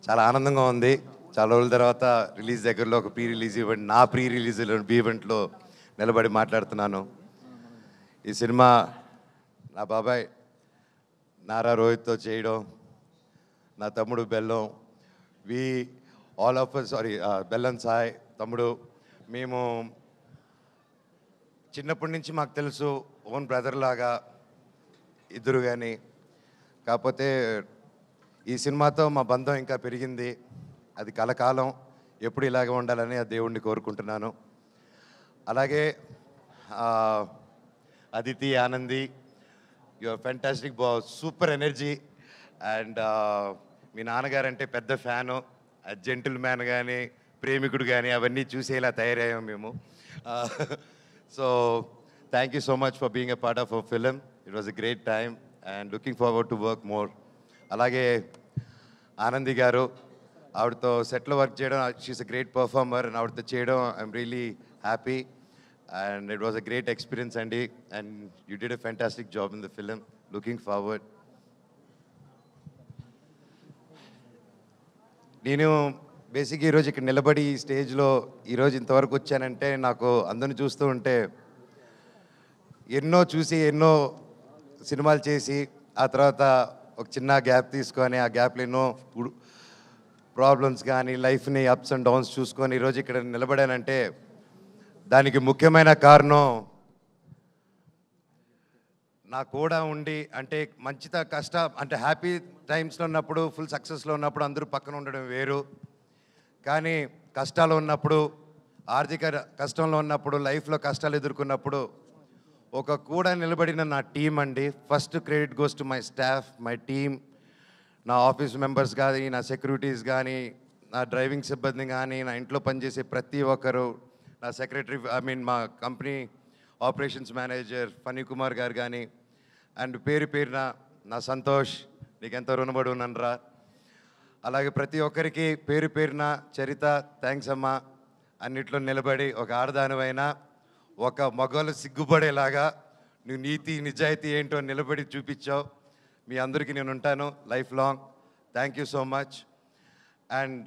చాలా ఆనందంగా ఉంది. చాలా రోజుల తర్వాత రిలీజ్ దగ్గరలో ఒక ప్రీ రిలీజ్ ఈవెంట్, నా ప్రీ రిలీజ్ ఈవెంట్లో నిలబడి మాట్లాడుతున్నాను. ఈ సినిమా నా బాబాయ్ నారా రోహిత్తో చేయడం, నా తమ్ముడు బెల్లం, వి ఆల్ ఆఫ్ బెల్లం సాయ్ తమ్ముడు, మేము చిన్నప్పటి నుంచి మాకు తెలుసు, ఓన్ బ్రదర్ లాగా ఇద్దరు. కానీ కాకపోతే ఈ సినిమాతో మా బంధం ఇంకా పెరిగింది. అది కలకాలం ఎప్పుడు ఇలాగే ఉండాలని ఆ దేవుణ్ణి కోరుకుంటున్నాను. అలాగే Aditi, Anandi, your fantastic, super energy. And మీ నాన్నగారంటే పెద్ద ఫ్యాను. జెంటిల్ మ్యాన్ కానీ, ప్రేమికుడు కానీ అవన్నీ చూసేలా తయారయ్యాం మేము. So thank you so much for being a part of our film. It was a great time and looking forward to work more. అలాగే ఆనంది గారు, ఆవిడతో సెట్లో వర్క్ చేయడం, she is a great performer. And ఆవిడతో చేయడం I'm really happy and it was a great experience అండి. And you did a fantastic job in the film. Looking forward. నేను బేసిక్గా ఈరోజు ఇక్కడ నిలబడి ఈ స్టేజ్లో ఈరోజు ఇంతవరకు వచ్చానంటే, నాకు అందరిని చూస్తూ ఉంటే ఎన్నో చూసి ఎన్నో సినిమాలు చేసి ఆ తర్వాత ఒక చిన్న గ్యాప్ తీసుకొని ఆ గ్యాప్లో ఎన్నో ప్రాబ్లమ్స్ కానీ లైఫ్ని అప్స్ అండ్ డౌన్స్ చూసుకొని ఈరోజు ఇక్కడ నిలబడానంటే దానికి ముఖ్యమైన కారణం నా కూడా ఉండి, అంటే మంచిత కష్ట అంటే హ్యాపీ టైమ్స్లో ఉన్నప్పుడు, ఫుల్ సక్సెస్లో ఉన్నప్పుడు అందరూ పక్కన ఉండడం వేరు. కానీ కష్టాలు ఉన్నప్పుడు, ఆర్థిక కష్టంలో ఉన్నప్పుడు, లైఫ్లో కష్టాలు ఎదుర్కొన్నప్పుడు ఒక కూడా నిలబడిన నా టీం అండి. First credit goes to my staff, my team, నా ఆఫీస్ మెంబర్స్ కానీ, నా సెక్యూరిటీస్ కానీ, నా డ్రైవింగ్ సిబ్బంది కానీ, నా ఇంట్లో పనిచేసే ప్రతి ఒక్కరు, నా సెక్రటరీ, మా company operations manager Phani Kumar గారు కానీ, అండ్ పేరు పేరున నా సంతోష్, నీకెంతో రుణపడి ఉన్నానురా. అలాగే ప్రతి ఒక్కరికి పేరు పేరున చరిత, థ్యాంక్స్ అమ్మా. అన్నిట్లో నిలబడి ఒక ఆడదానివైనా ఒక మగవాళ్ళు సిగ్గుపడేలాగా నువ్వు నీతి నిజాయితీ ఏంటో నిలబడి చూపించావు. మీ అందరికీ నేను ఉంటాను life long. Thank you so much. And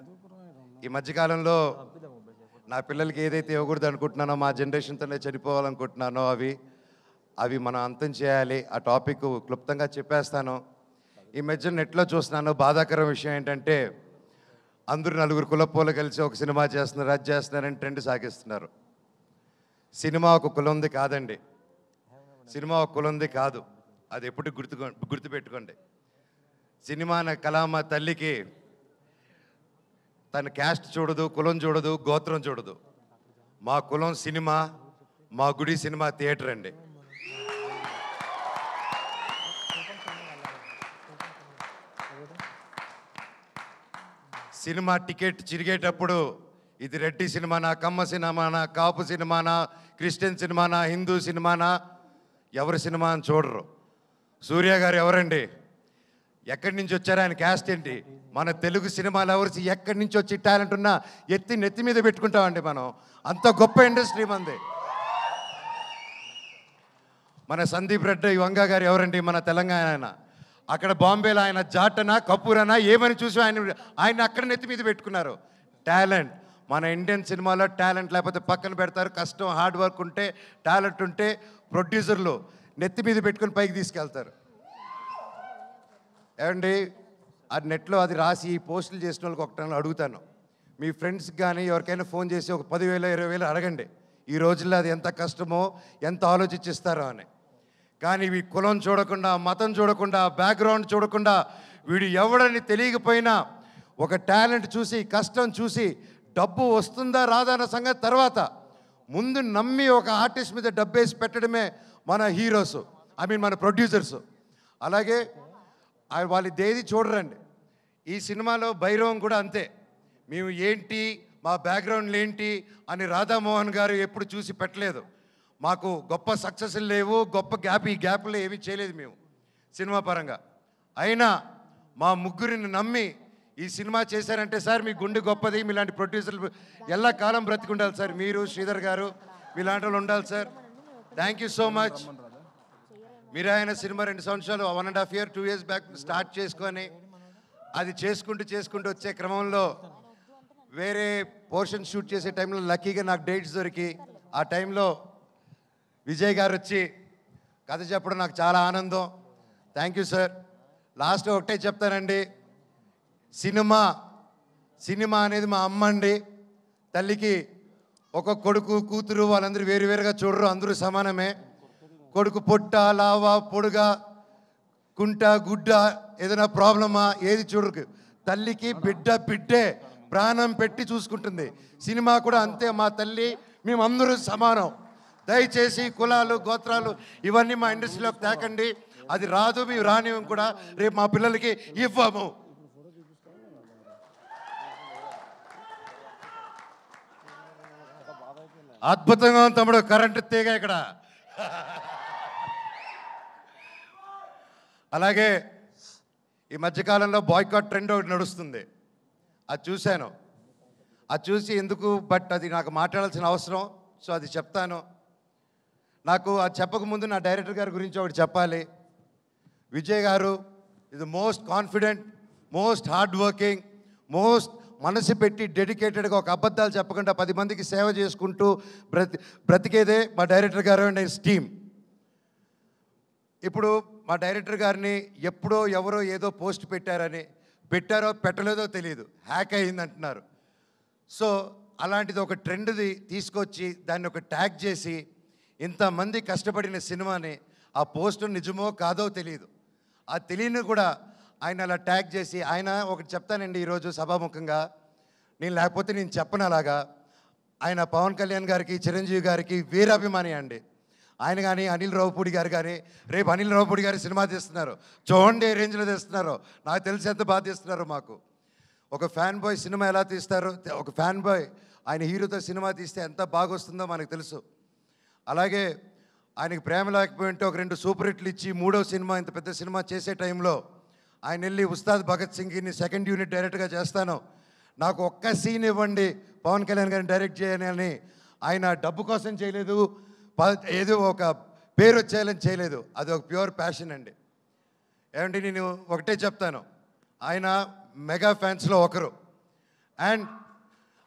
ఈ మధ్యకాలంలో నా పిల్లలకి ఏదైతే ఇవ్వకూడదు అనుకుంటున్నానో, మా జనరేషన్తోనే చనిపోవాలనుకుంటున్నానో అవి మనం అంతం చేయాలి. ఆ టాపిక్ క్లుప్తంగా చెప్పేస్తాను. ఈ మధ్య నెట్లో చూస్తున్నాను, బాధాకరం విషయం ఏంటంటే అందరూ నలుగురు కులపోలు కలిసి ఒక సినిమా చేస్తున్నారు, అది చేస్తున్నారని ట్రెండ్ సాగిస్తున్నారు. సినిమా ఒక కులంది కాదండి. సినిమా ఒక కులంది కాదు. అది ఎప్పుడు గుర్తుపెట్టుకోండి. సినిమా అనే కళామ తల్లికి తన క్యాస్ట్ చూడదు, కులం చూడదు, గోత్రం చూడదు. మా కులం సినిమా, మా గుడి సినిమా థియేటర్ అండి. సినిమా టికెట్ చిరిగేటప్పుడు ఇది రెడ్డి సినిమానా, కమ్మ సినిమానా, కాపు సినిమానా, క్రిస్టియన్ సినిమానా, హిందూ సినిమానా, ఎవరి సినిమా అని చూడరు. సూర్య గారు ఎవరండి? ఎక్కడి నుంచి వచ్చారు? ఆయన క్యాస్ట్ ఏంటి? మన తెలుగు సినిమాలు ఎవరు ఎక్కడి నుంచి వచ్చి టాలెంట్ ఉన్నా నెత్తి మీద పెట్టుకుంటామండి మనం. అంత గొప్ప ఇండస్ట్రీ మంది. మన సందీప్ రెడ్డి వంగ గారు ఎవరండి? మన తెలంగాణ ఆయన. అక్కడ బాంబేలో ఆయన జాటనా, కపూరనా ఏమని చూసి ఆయన అక్కడ నెత్తి మీద పెట్టుకున్నారు. టాలెంట్ మన ఇండియన్ సినిమాలో టాలెంట్ లేకపోతే పక్కన పెడతారు. కష్టం, హార్డ్ వర్క్ ఉంటే, టాలెంట్ ఉంటే ప్రొడ్యూసర్లు నెత్తి మీద పెట్టుకుని పైకి తీసుకెళ్తారు. ఏమండి, అది నెట్లో అది రాసి పోస్టులు చేసిన వాళ్ళకి ఒకటి అడుగుతాను, మీ ఫ్రెండ్స్కి కానీ ఎవరికైనా ఫోన్ చేసి ఒక 10,000 20,000 అడగండి. ఈ రోజుల్లో అది ఎంత కష్టమో, ఎంత ఆలోచించిస్తారో అని. కానీ ఈ కులం చూడకుండా, మతం చూడకుండా, బ్యాక్గ్రౌండ్ చూడకుండా, వీడు ఎవడని తెలియకపోయినా ఒక టాలెంట్ చూసి, కష్టం చూసి, డబ్బు వస్తుందా రాదా అన్న సంగతి తర్వాత ముందు నమ్మి ఒక ఆర్టిస్ట్ మీద డబ్బేసి పెట్టడమే మన హీరోస్, మన ప్రొడ్యూసర్స్. అలాగే వాళ్ళు దేది చూడరండి. ఈ సినిమాలో భైరవం కూడా అంతే. మేము ఏంటి, మా బ్యాక్గ్రౌండ్లు ఏంటి అని రాధామోహన్ గారు ఎప్పుడు చూసి పెట్టలేదు. మాకు గొప్ప సక్సెస్లు లేవు, గొప్ప ఈ గ్యాప్లో ఏమీ చేయలేదు మేము సినిమా పరంగా. అయినా మా ముగ్గురిని నమ్మి ఈ సినిమా చేశారంటే, సార్ మీ గుండె గొప్పది, మీలాంటి ప్రొడ్యూసర్లు ఎల్ల కాలం బ్రతికుండాలి సార్. మీరు, శ్రీధర్ గారు, మీలాంటి వాళ్ళు ఉండాలి sir. Thank you so much. మీరు ఆయన సినిమా 2 సంవత్సరాలు 1.5 years 2 years బ్యాక్ స్టార్ట్ చేసుకొని అది చేసుకుంటూ వచ్చే క్రమంలో వేరే పోర్షన్ షూట్ చేసే టైంలో లక్కీగా నాకు డేట్స్ దొరికి ఆ టైంలో విజయ్ గారు వచ్చి కథ చెప్పడం నాకు చాలా ఆనందం. Thank you sir. లాస్ట్ ఒకటే చెప్తానండి, సినిమా అనేది మా అమ్మ అండి. తల్లికి ఒక కొడుకు కూతురు వాళ్ళందరూ వేరువేరుగా చూడరు, అందరూ సమానమే. కొడుకు పొట్ట లావా పొడుగా కుంట గుడ్డ ఏదైనా ప్రాబ్లమా ఏది చూడరు. తల్లికి బిడ్డే ప్రాణం పెట్టి చూసుకుంటుంది. సినిమా కూడా అంతే, మా తల్లి మేమందరూ సమానం. దయచేసి కులాలు గోత్రాలు ఇవన్నీ మా ఇండస్ట్రీలోకి తేకండి, అది రాదు, మేము రానివ్వం కూడా, రేపు మా పిల్లలకి ఇవ్వము. అద్భుతంగా ఉంది తమ్ముడు, కరెంటు తీగ ఇక్కడ. అలాగే ఈ మధ్యకాలంలో బాయ్కాట్ ట్రెండ్ ఒకటి నడుస్తుంది, అది చూశాను. అది చూసి ఎందుకు, బట్ అది నాకు మాట్లాడాల్సిన అవసరం, సో అది చెప్తాను. నాకు అది చెప్పకముందు నా డైరెక్టర్ గారి గురించి ఒకటి చెప్పాలి. విజయ్ గారు ఇది most confident, most hard working, most మనసు పెట్టి డెడికేటెడ్గా ఒక అబద్ధాలు చెప్పకుండా 10 మందికి సేవ చేసుకుంటూ బ్రతికేదే మా డైరెక్టర్ గారు అండ్ హిస్ టీమ్. ఇప్పుడు మా డైరెక్టర్ గారిని ఎప్పుడో ఎవరో ఏదో పోస్ట్ పెట్టారో పెట్టలేదో తెలియదు, హ్యాక్ అయింది అంటున్నారు. సో అలాంటిది ఒక ట్రెండ్ది తీసుకొచ్చి దాన్ని ఒక ట్యాగ్ చేసి ఇంతమంది కష్టపడిన సినిమాని ఆ పోస్ట్ నిజమో కాదో తెలియదు, ఆ తెలియని కూడా ఆయన అలా ట్యాగ్ చేసి, ఆయన ఒకటి చెప్తానండి ఈరోజు సభాముఖంగా, నేను లేకపోతే నేను చెప్పను అలాగా. ఆయన పవన్ కళ్యాణ్ గారికి చిరంజీవి గారికి వీరాభిమాని అండి. ఆయన కానీ అనిల్ రావుపూడి గారు కానీ, రేపు అనిల్ రావుపూడి గారి సినిమా తీస్తున్నారు, చూడండి ఏ రేంజ్లో తీస్తున్నారు, నాకు తెలిసి ఎంత బాగా తీస్తున్నారు. మాకు ఒక ఫ్యాన్ బాయ్ సినిమా ఎలా తీస్తారో, ఒక ఫ్యాన్ బాయ్ ఆయన హీరోతో సినిమా తీస్తే ఎంత బాగా వస్తుందో మనకు తెలుసు. అలాగే ఆయనకి ప్రేమ లేకపోయింటే ఒక 2 సూపర్ హిట్లు ఇచ్చి 3వ సినిమా ఇంత పెద్ద సినిమా చేసే టైంలో ఆయన వెళ్ళి ఉస్తాద్ భగత్ సింగ్ని 2nd యూనిట్ డైరెక్ట్గా చేస్తాను, నాకు ఒక్క సీన్ ఇవ్వండి పవన్ కళ్యాణ్ గారిని డైరెక్ట్ చేయని అని. ఆయన డబ్బు కోసం చేయలేదు, ఏదో ఒక పేరు వచ్చేయాలని చేయలేదు, అది ఒక ప్యూర్ ప్యాషన్ అండి. ఏమంటే నేను ఒకటే చెప్తాను, ఆయన మెగా ఫ్యాన్స్లో ఒకరు, అండ్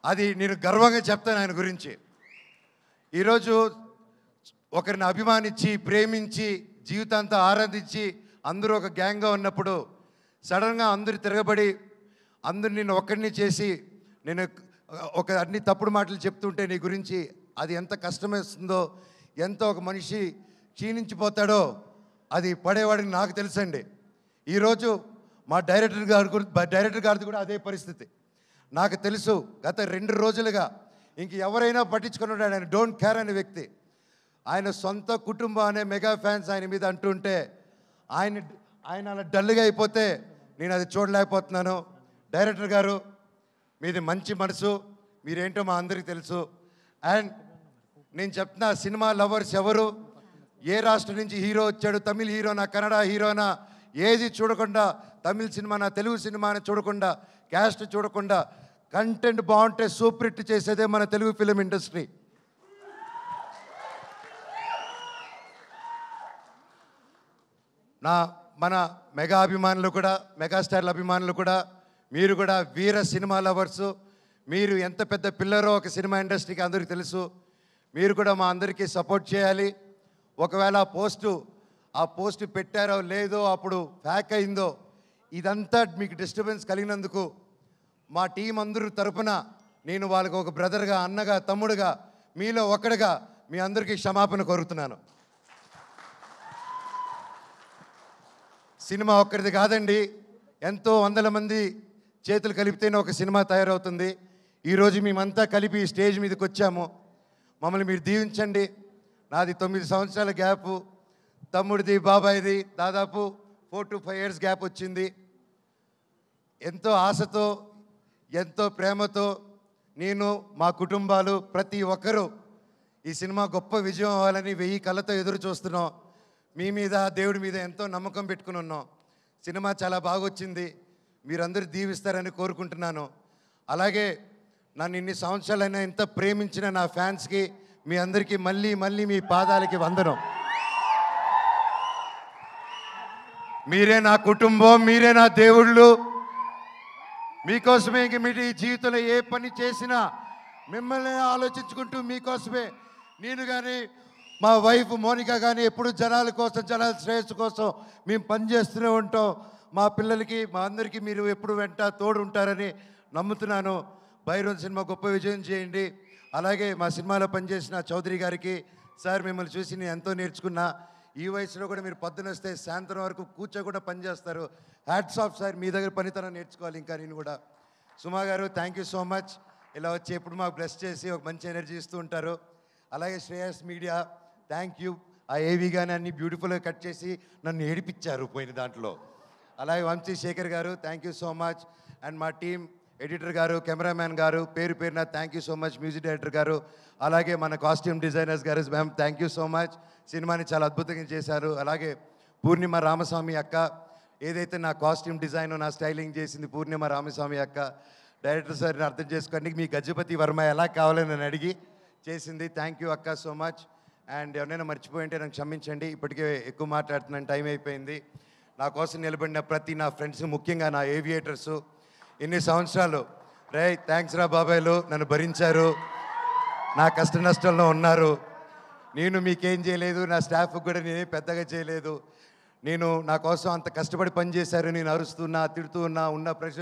అది నేను గర్వంగా చెప్తాను ఆయన గురించి. ఈరోజు ఒకరిని అభిమానించి ప్రేమించి జీవితాంతా ఆరాధించి అందరూ ఒక గ్యాంగ్గా ఉన్నప్పుడు సడన్గా అందరు తిరగబడి అందరు నేను ఒక్కడిని చేసి నేను అన్ని తప్పుడు మాటలు చెప్తుంటే నీ గురించి అది ఎంత కష్టమేస్తుందో, ఎంత ఒక మనిషి క్షీణించిపోతాడో అది పడేవాడిని నాకు తెలుసండి. ఈరోజు మా డైరెక్టర్ గారిది కూడా అదే పరిస్థితి నాకు తెలుసు. గత 2 రోజులుగా ఇంక ఎవరైనా పట్టించుకున్నాడు, ఆయన డోంట్ కేర్ అనే వ్యక్తి. ఆయన సొంత కుటుంబం అనే మెగా ఫ్యాన్స్ ఆయన మీద అంటుంటే ఆయన అలా డల్గా అయిపోతే నేను అది చూడలేకపోతున్నాను. డైరెక్టర్ గారు మీది మంచి మనసు, మీరేంటో మా అందరికీ తెలుసు. అండ్ నేను చెప్తున్నా, సినిమా లవర్స్ ఎవరు, ఏ రాష్ట్రం నుంచి హీరో వచ్చాడు, తమిళ హీరోనా కన్నడ హీరోనా ఏది చూడకుండా, తమిళ సినిమానా తెలుగు సినిమాని చూడకుండా, క్యాస్ట్ చూడకుండా కంటెంట్ బాగుంటే సూపర్ హిట్ చేసేదే మన తెలుగు ఫిలిం ఇండస్ట్రీ. మన మెగా అభిమానులు కూడా, మెగాస్టార్ల అభిమానులు కూడా, మీరు కూడా వీర సినిమా లవర్సు, మీరు ఎంత పెద్ద పిల్లరో ఒక సినిమా ఇండస్ట్రీకి అందరికీ తెలుసు. మీరు కూడా మా అందరికీ సపోర్ట్ చేయాలి. ఒకవేళ ఆ పోస్టు పెట్టారో లేదో, అప్పుడు హ్యాక్ అయిందో, ఇదంతా మీకు డిస్టర్బెన్స్ కలిగినందుకు మా టీం అందరూ తరపున నేను వాళ్ళకి ఒక బ్రదర్గా, అన్నగా, తమ్ముడుగా, మీలో ఒకడుగా మీ అందరికీ క్షమాపణ కోరుతున్నాను. సినిమా ఒక్కరిది కాదండి, ఎంతో వందల మంది చేతులు కలిపితేనే ఒక సినిమా తయారవుతుంది. ఈరోజు మేమంతా కలిపి స్టేజ్ మీదకి వచ్చాము, మమ్మల్ని మీరు దీవించండి. నాది 9 సంవత్సరాల గ్యాపు, తమ్ముడిది బాబాయిది దాదాపు 4 to 5 years గ్యాప్ వచ్చింది. ఎంతో ఆశతో, ఎంతో ప్రేమతో నేను, మా కుటుంబాలు, ప్రతి ఒక్కరూ ఈ సినిమా గొప్ప విజయం అవ్వాలని 1000 కళ్ళతో ఎదురు చూస్తున్నాం. మీ మీద, దేవుడి మీద ఎంతో నమ్మకం పెట్టుకుని ఉన్నాం. సినిమా చాలా బాగా వచ్చింది, మీరందరూ దీవిస్తారని కోరుకుంటున్నాను. అలాగే నన్ను ఇన్ని సంవత్సరాలైనా ఎంత ప్రేమించిన నా ఫ్యాన్స్కి, మీ అందరికీ మళ్ళీ మళ్ళీ మీ పాదాలకి వందనం. మీరే నా కుటుంబం, మీరే నా దేవుళ్ళు, మీకోసమే ఇంక మీ జీవితంలో ఏ పని చేసినా మిమ్మల్ని ఆలోచించుకుంటూ మీకోసమే నేను కానీ మా వైఫ్ మోనిక కానీ ఎప్పుడు జనాల కోసం జనాల శ్రేయస్సు కోసం మేము పనిచేస్తూనే ఉంటాం. మా పిల్లలకి మా అందరికీ మీరు ఎప్పుడు వెంట తోడు ఉంటారని నమ్ముతున్నాను. భైరవన్ సినిమా గొప్ప విజయం చేయండి. అలాగే మా సినిమాలో పనిచేసిన చౌదరి గారికి, సార్ మిమ్మల్ని చూసి నేను ఎంతో నేర్చుకున్నా. ఈ వయసులో కూడా మీరు పొద్దున వస్తే సాయంత్రం వరకు కూర్చోకుండా పనిచేస్తారు. హ్యాట్స్ ఆఫ్ సార్, మీ దగ్గర పనితనం నేర్చుకోవాలి ఇంకా నేను కూడా. సుమా గారు థ్యాంక్ యూ సో మచ్. ఇలా వచ్చి ఎప్పుడు మాకు బ్లెస్ చేసి ఒక మంచి ఎనర్జీ ఇస్తూ ఉంటారు. అలాగే శ్రేయస్ మీడియా థ్యాంక్ యూ. ఆ ఏవి కానీ అన్ని బ్యూటిఫుల్గా కట్ చేసి నన్ను ఏడిపించారు పోయిన దాంట్లో. అలాగే వంశీ శేఖర్ గారు thank you so much. And మా టీం ఎడిటర్ గారు, కెమెరామ్యాన్ గారు, పేరు పేరున thank you so much. Music director గారు, అలాగే మన కాస్ట్యూమ్ డిజైనర్స్ గారు, ma'am thank you so much. సినిమాని చాలా అద్భుతంగా చేశారు. అలాగే పూర్ణిమ రామస్వామి అక్క, ఏదైతే నా కాస్ట్యూమ్ డిజైన్ నా స్టైలింగ్ చేసింది పూర్ణిమ రామస్వామి అక్క. డైరెక్టర్ సార్ని అర్థం చేసుకోండి, మీ గజపతి వర్మ ఎలా కావాలని నన్ను అడిగి చేసింది. థ్యాంక్ యూ అక్క సో మచ్. అండ్ ఎవరైనా మర్చిపోయింటే నాకు క్షమించండి, ఇప్పటికే ఎక్కువ మాట్లాడుతున్నాను, టైం అయిపోయింది. నా కోసం నిలబడిన ప్రతి నా ఫ్రెండ్స్, ముఖ్యంగా నా ఏవియేటర్సు, ఇన్ని సంవత్సరాలు థ్యాంక్స్ రా బాబాయ్లు, నన్ను భరించారు, నా కష్ట నష్టంలో ఉన్నారు. నేను మీకేం చేయలేదు, నా స్టాఫ్కి కూడా నేనేం పెద్దగా చేయలేదు. నా కోసం అంత కష్టపడి పనిచేశారు. నేను అరుస్తున్నా, తిడుతూ ఉన్నా, ఉన్న ప్రెషర్